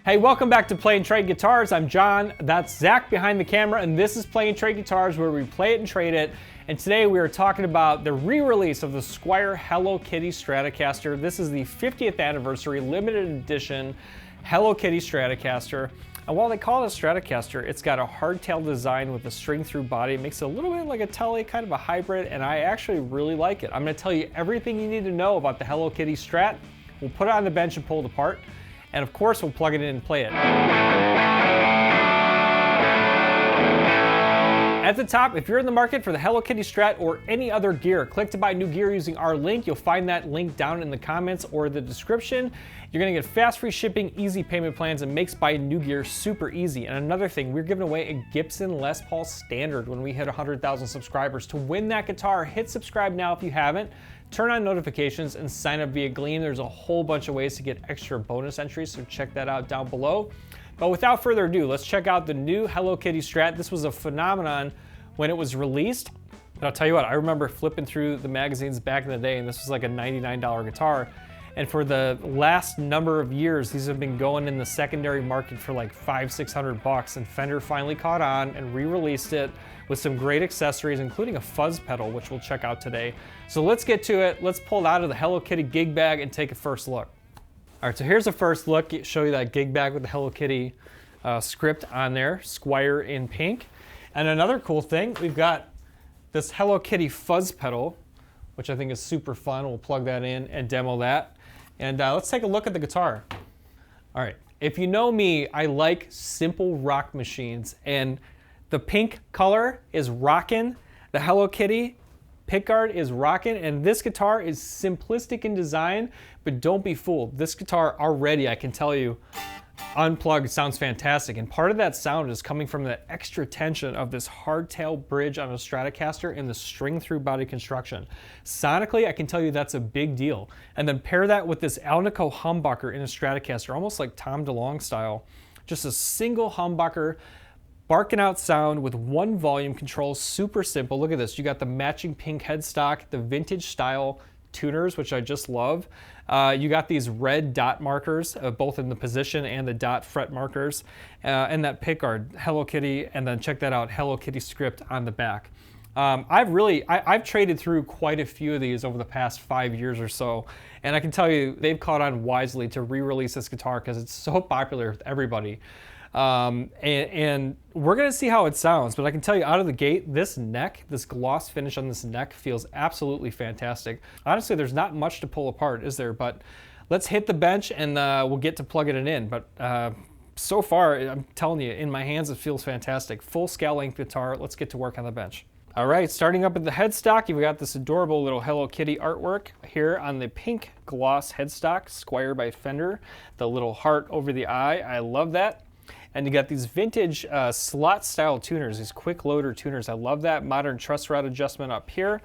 Hey, welcome back to Play and Trade Guitars. I'm John, that's Zach behind the camera, and this is Play and Trade Guitars, where we play it and trade it. And today we are talking about the re-release of the Squier Hello Kitty Stratocaster. This is the 50th anniversary limited edition Hello Kitty Stratocaster. And while they call it a Stratocaster, it's got a hardtail design with a string-through body. It makes it a little bit like a Tele, kind of a hybrid, and I actually really like it. I'm gonna tell you everything you need to know about the Hello Kitty Strat. We'll put it on the bench and pull it apart. And of course, we'll plug it in and play it. At the top, if you're in the market for the Hello Kitty Strat or any other gear, click to buy new gear using our link. You'll find that link down in the comments or the description. You're gonna get fast free shipping, easy payment plans, and makes buying new gear super easy. And another thing, we're giving away a Gibson Les Paul Standard when we hit 100,000 subscribers. To win that guitar, hit subscribe now if you haven't. Turn on notifications and sign up via Gleam. There's a whole bunch of ways to get extra bonus entries, so check that out down below. But without further ado, let's check out the new Hello Kitty Strat. This was a phenomenon when it was released. And I'll tell you what, I remember flipping through the magazines back in the day, and this was like a $99 guitar. And for the last number of years, these have been going in the secondary market for like $500-600, and Fender finally caught on and re-released it with some great accessories, including a fuzz pedal, which we'll check out today. So let's get to it. Let's pull it out of the Hello Kitty gig bag and take a first look. All right, so here's a first look. Show you that gig bag with the Hello Kitty script on there, Squier in pink. And another cool thing, we've got this Hello Kitty fuzz pedal, which I think is super fun. We'll plug that in and demo that. And let's take a look at the guitar. All right, if you know me, I like simple rock machines, and the pink color is rockin'. The Hello Kitty pickguard is rockin', and this guitar is simplistic in design, but don't be fooled. This guitar already, I can tell you, unplugged sounds fantastic, and part of that sound is coming from the extra tension of this hardtail bridge on a Stratocaster and the string-through body construction. Sonically, I can tell you that's a big deal. And then pair that with this Alnico humbucker in a Stratocaster, almost like Tom DeLonge style. Just a single humbucker, barking out sound with one volume control, super simple. Look at this, you got the matching pink headstock, the vintage style tuners, which I just love. You got these red dot markers, both in the position and the dot fret markers, and that pickguard, Hello Kitty, and then check that out, Hello Kitty script on the back. I've traded through quite a few of these over the past 5 years or so, and I can tell you they've caught on wisely to re-release this guitar because it's so popular with everybody. And we're gonna see how it sounds, but I can tell you out of the gate, this neck, this gloss finish on this neck feels absolutely fantastic. Honestly, there's not much to pull apart, is there? But let's hit the bench and we'll get to plugging it in. But so far, I'm telling you, in my hands, it feels fantastic. Full scale length guitar. Let's get to work on the bench. All right, starting up at the headstock, you've got this adorable little Hello Kitty artwork here on the pink gloss headstock, Squier by Fender. The little heart over the eye, I love that. And you got these vintage slot style tuners, these quick loader tuners. I love that. Modern truss rod adjustment up here.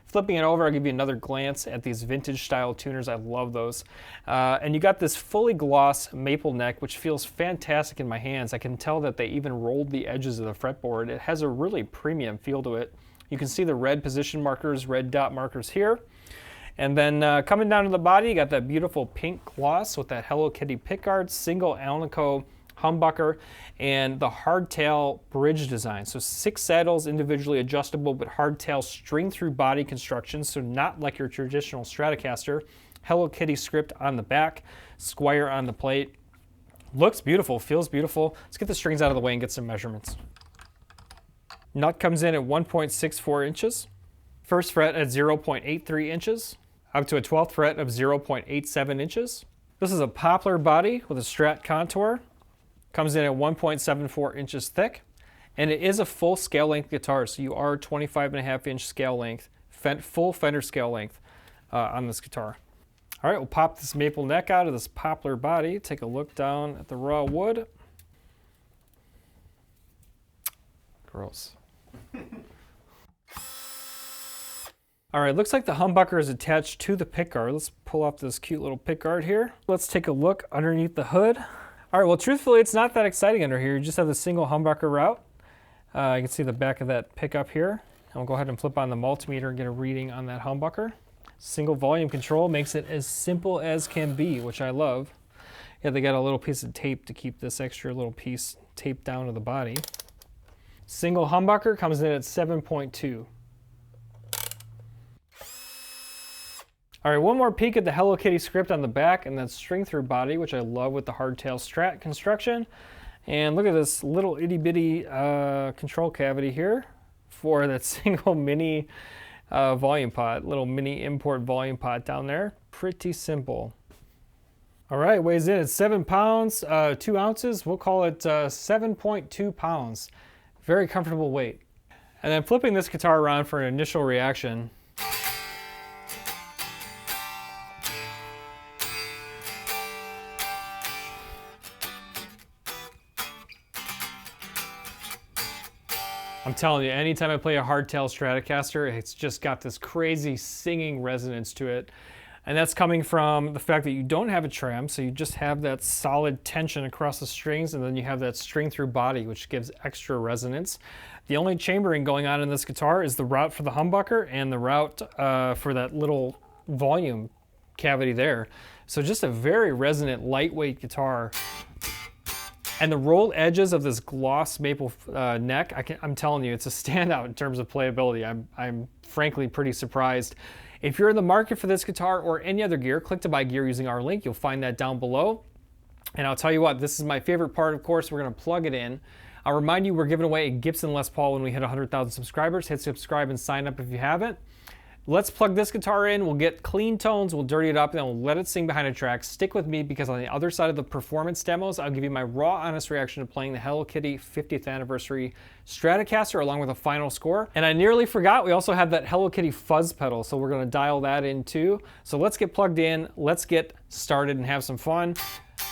Flipping it over, I'll give you another glance at these vintage style tuners. I love those. And you got this fully gloss maple neck, which feels fantastic in my hands. I can tell that they even rolled the edges of the fretboard. It has a really premium feel to it. You can see the red position markers, red dot markers here. And then coming down to the body, you got that beautiful pink gloss with that Hello Kitty pickguard, single Alnico humbucker, and the hardtail bridge design. So 6 saddles, individually adjustable, but hardtail string-through body construction, so not like your traditional Stratocaster. Hello Kitty script on the back, Squier on the plate. Looks beautiful, feels beautiful. Let's get the strings out of the way and get some measurements. Nut comes in at 1.64 inches. First fret at 0.83 inches, up to a 12th fret of 0.87 inches. This is a poplar body with a Strat contour. Comes in at 1.74 inches thick, and it is a full scale length guitar, so you are 25.5 inch scale length, full Fender scale length on this guitar. All right, we'll pop this maple neck out of this poplar body, take a look down at the raw wood. Gross. All right, looks like the humbucker is attached to the pickguard. Let's pull off this cute little pickguard here. Let's take a look underneath the hood. All right, well, truthfully, it's not that exciting under here. You just have the single humbucker route. You can see the back of that pickup here. And we'll go ahead and flip on the multimeter and get a reading on that humbucker. Single volume control makes it as simple as can be, which I love. Yeah, they got a little piece of tape to keep this extra little piece taped down to the body. Single humbucker comes in at 7.2. All right, one more peek at the Hello Kitty script on the back and that string through body, which I love with the hardtail Strat construction. And look at this little itty bitty control cavity here for that single mini volume pot, little mini import volume pot down there. Pretty simple. All right, weighs in at 7 pounds, 2 ounces. We'll call it 7.2 pounds. Very comfortable weight. And then flipping this guitar around for an initial reaction. I'm telling you, anytime I play a hardtail Stratocaster, it's just got this crazy singing resonance to it. And that's coming from the fact that you don't have a trem, so you just have that solid tension across the strings, and then you have that string through body, which gives extra resonance. The only chambering going on in this guitar is the route for the humbucker and the route for that little volume cavity there. So just a very resonant, lightweight guitar. And the rolled edges of this gloss maple neck, I'm telling you, it's a standout in terms of playability. I'm frankly pretty surprised. If you're in the market for this guitar or any other gear, click to buy gear using our link. You'll find that down below. And I'll tell you what, this is my favorite part, of course. We're going to plug it in. I'll remind you, we're giving away a Gibson Les Paul when we hit 100,000 subscribers. Hit subscribe and sign up if you haven't. Let's plug this guitar in. We'll get clean tones, we'll dirty it up, and then we'll let it sing behind a track. Stick with me, because on the other side of the performance demos, I'll give you my raw, honest reaction to playing the Hello Kitty 50th Anniversary Stratocaster along with a final score. And I nearly forgot, we also have that Hello Kitty fuzz pedal, so we're gonna dial that in too. So let's get plugged in, let's get started and have some fun.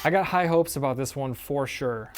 I got high hopes about this one for sure.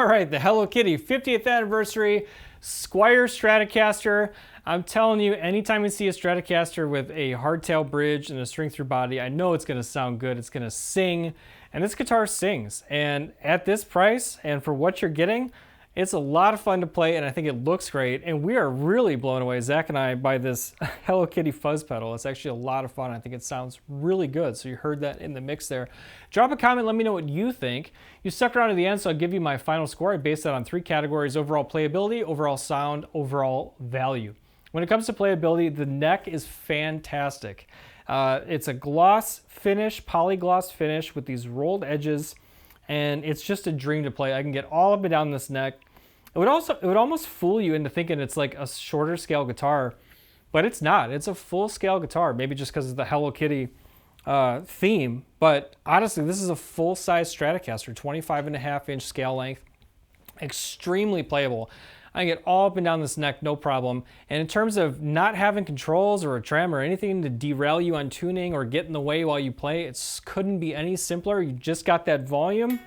All right, the Hello Kitty 50th anniversary Squier Stratocaster. I'm telling you, anytime you see a Stratocaster with a hardtail bridge and a string through body, I know it's gonna sound good, it's gonna sing, and this guitar sings. And at this price, and for what you're getting, it's a lot of fun to play, and I think it looks great. And we are really blown away, Zach and I, by this Hello Kitty fuzz pedal. It's actually a lot of fun. I think it sounds really good. So you heard that in the mix there. Drop a comment, let me know what you think. You stuck around to the end, so I'll give you my final score. I based that on 3 categories: overall playability, overall sound, overall value. When it comes to playability, the neck is fantastic. It's a gloss finish, polygloss finish with these rolled edges, and it's just a dream to play. I can get all up and down this neck. It would almost fool you into thinking it's like a shorter scale guitar, but it's not. It's a full scale guitar, maybe just because of the Hello Kitty theme. But honestly, this is a full size Stratocaster, 25.5-inch scale length, extremely playable. I can get all up and down this neck, no problem. And in terms of not having controls or a trem or anything to derail you on tuning or get in the way while you play, it couldn't be any simpler. You just got that volume.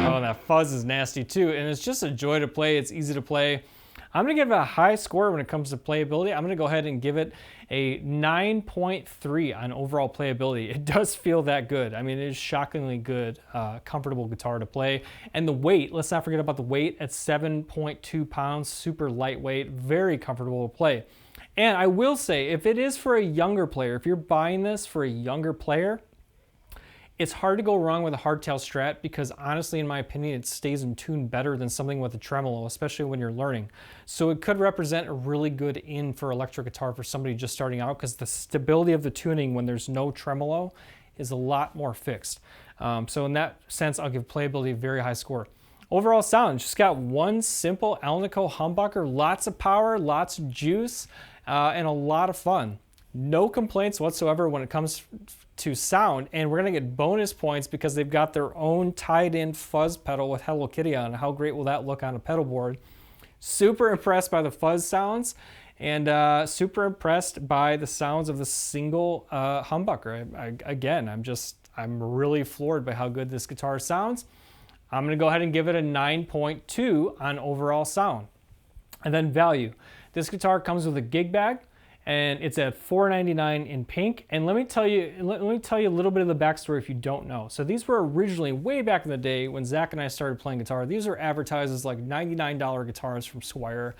Oh, that fuzz is nasty too. And it's just a joy to play. It's easy to play. I'm gonna give it a high score when it comes to playability. I'm gonna go ahead and give it a 9.3 on overall playability. It does feel that good. I mean, it is shockingly good, comfortable guitar to play. And the weight, let's not forget about the weight at 7.2 pounds, super lightweight, very comfortable to play. And I will say, if it is for a younger player, if you're buying this for a younger player, it's hard to go wrong with a hardtail Strat because honestly, in my opinion, it stays in tune better than something with a tremolo, especially when you're learning. So it could represent a really good in for electric guitar for somebody just starting out because the stability of the tuning when there's no tremolo is a lot more fixed. So in that sense, I'll give playability a very high score. Overall sound, just got one simple Alnico humbucker, lots of power, lots of juice, and a lot of fun. No complaints whatsoever when it comes to sound, and we're gonna get bonus points because they've got their own tied-in fuzz pedal with Hello Kitty on. How great will that look on a pedal board? Super impressed by the fuzz sounds, and super impressed by the sounds of the single humbucker. Again, I'm really floored by how good this guitar sounds. I'm gonna go ahead and give it a 9.2 on overall sound. And then value. This guitar comes with a gig bag, and it's at $4.99 in pink. And let me tell you a little bit of the backstory if you don't know. So these were originally, way back in the day when Zach and I started playing guitar, these were advertised as like $99 guitars from Squier.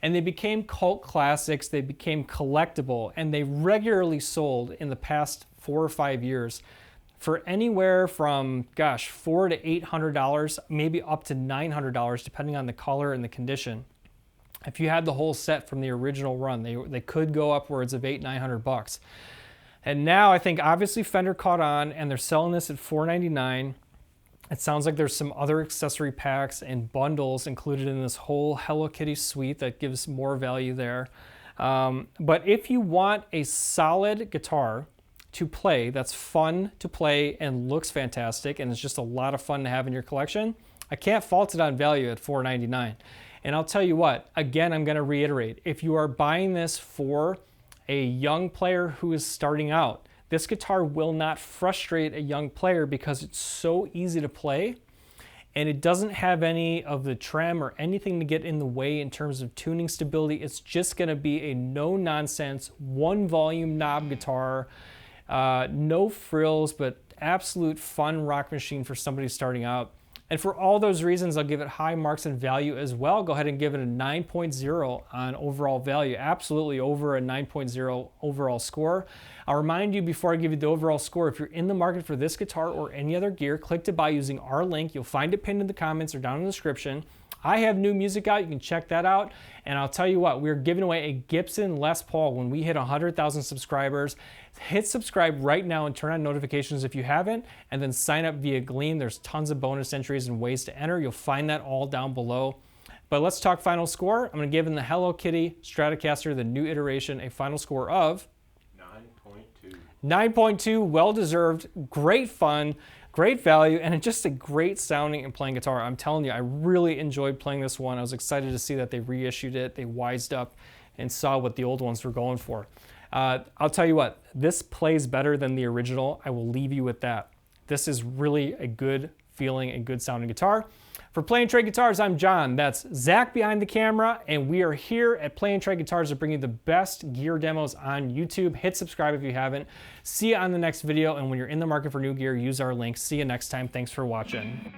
And they became cult classics, they became collectible, and they regularly sold in the past 4 or 5 years for anywhere from, gosh, $400 to $800, maybe up to $900, depending on the color and the condition. If you had the whole set from the original run, they could go upwards of $800-900. And now I think obviously Fender caught on and they're selling this at $499. It sounds like there's some other accessory packs and bundles included in this whole Hello Kitty suite that gives more value there. But if you want a solid guitar to play, that's fun to play and looks fantastic and it's just a lot of fun to have in your collection, I can't fault it on value at $499. And I'll tell you what, again, I'm gonna reiterate, if you are buying this for a young player who is starting out, this guitar will not frustrate a young player because it's so easy to play and it doesn't have any of the trem or anything to get in the way in terms of tuning stability. It's just gonna be a no-nonsense, one volume knob guitar, no frills, but absolute fun rock machine for somebody starting out. And for all those reasons, I'll give it high marks in value as well. Go ahead and give it a 9.0 on overall value. Absolutely over a 9.0 overall score. I'll remind you before I give you the overall score, if you're in the market for this guitar or any other gear, click to buy using our link. You'll find it pinned in the comments or down in the description. I have new music out, you can check that out. And I'll tell you what, we're giving away a Gibson Les Paul when we hit 100,000 subscribers. Hit subscribe right now and turn on notifications if you haven't, and then sign up via Gleam. There's tons of bonus entries and ways to enter. You'll find that all down below. But let's talk final score. I'm gonna give the Hello Kitty Stratocaster, the new iteration, a final score of 9.2. 9.2, well-deserved, great fun, great value, and just a great sounding and playing guitar. I'm telling you, I really enjoyed playing this one. I was excited to see that they reissued it, they wised up and saw what the old ones were going for. I'll tell you what, this plays better than the original. I will leave you with that. This is really a good feeling and good sounding guitar. For Play and Trade Guitars, I'm John. That's Zach behind the camera, and we are here at Play and Trade Guitars to bring you the best gear demos on YouTube. Hit subscribe if you haven't. See you on the next video, and when you're in the market for new gear, use our link. See you next time. Thanks for watching.